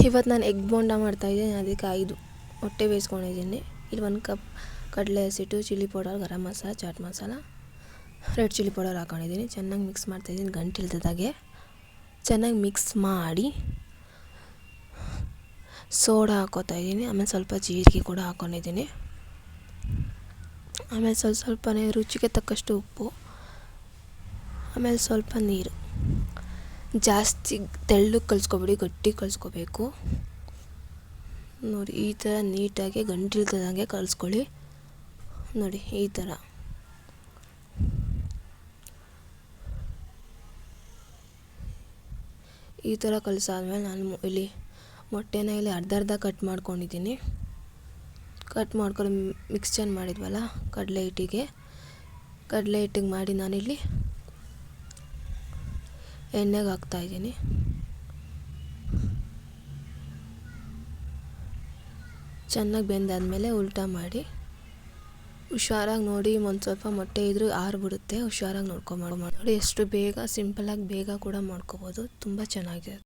ಇವತ್ತು ನಾನು ಎಗ್ ಬೋಂಡ ಮಾಡ್ತಾಯಿದ್ದೀನಿ. ಅದಕ್ಕೆ 5 ಮೊಟ್ಟೆ ಬೇಯಿಸ್ಕೊಂಡಿದ್ದೀನಿ. ಇಲ್ಲಿ 1 ಕಪ್ ಕಡಲೆ ಹಸಿಟ್ಟು, chilli powder, garam masala, chaat masala, red chilli powder ಹಾಕೊಂಡಿದ್ದೀನಿ. ಚೆನ್ನಾಗಿ ಮಿಕ್ಸ್ ಮಾಡ್ತಾಯಿದ್ದೀನಿ ಗಂಟಿಲ್ದಾಗೆ. ಚೆನ್ನಾಗಿ ಮಿಕ್ಸ್ ಮಾಡಿ ಸೋಡಾ ಹಾಕೋತಾಯಿದ್ದೀನಿ. ಆಮೇಲೆ ಸ್ವಲ್ಪ ಜೀರಿಗೆ ಕೂಡ ಹಾಕ್ಕೊಂಡಿದ್ದೀನಿ. ಆಮೇಲೆ ಸ್ವಲ್ಪನೇ ರುಚಿಗೆ ತಕ್ಕಷ್ಟು ಉಪ್ಪು, ಆಮೇಲೆ ಸ್ವಲ್ಪ ನೀರು. ಜಾಸ್ತಿ ತೆಳ್ಳಗೆ ಕಲಿಸ್ಕೊಬೇಡಿ, ಗಟ್ಟಿ ಕಲಿಸ್ಕೋಬೇಕು. ನೋಡಿ ಈ ಥರ ನೀಟಾಗಿ ಗಂಟಿಲ್ದಂಗೆ ಕಲಿಸ್ಕೊಳ್ಳಿ. ನೋಡಿ ಈ ಥರ. ಈ ಥರ ಕಲಿಸಾದ್ಮೇಲೆ ನಾನು ಇಲ್ಲಿ ಮೊಟ್ಟೆನ ಇಲ್ಲಿ ಅರ್ಧ ಕಟ್ ಮಾಡ್ಕೊಂಡಿದ್ದೀನಿ. ಕಟ್ ಮಾಡ್ಕೊಂಡು ಮಿಕ್ಸ್ಚರ್ ಮಾಡಿದ್ವಲ್ಲ ಕಡಲೆ ಹಿಟ್ಟಿಗೆ ಮಾಡಿ ನಾನಿಲ್ಲಿ ಎಣ್ಣೆಗೆ ಹಾಕ್ತಾಯಿದ್ದೀನಿ. ಚೆನ್ನಾಗಿ ಬೆಂದಾದಮೇಲೆ ಉಲ್ಟಾ ಮಾಡಿ ಹುಷಾರಾಗಿ ನೋಡಿ. ಒಂದು ಸ್ವಲ್ಪ ಮೊಟ್ಟೆ ಇದ್ರೂ ಆರಿಬಿಡುತ್ತೆ. ಹುಷಾರಾಗಿ ನೋಡ್ಕೊಂಡು ಮಾಡಿ. ಎಷ್ಟು ಬೇಗ ಸಿಂಪಲಾಗಿ ಬೇಗ ಕೂಡ ಮಾಡ್ಕೋಬೋದು. ತುಂಬ ಚೆನ್ನಾಗಿರುತ್ತೆ.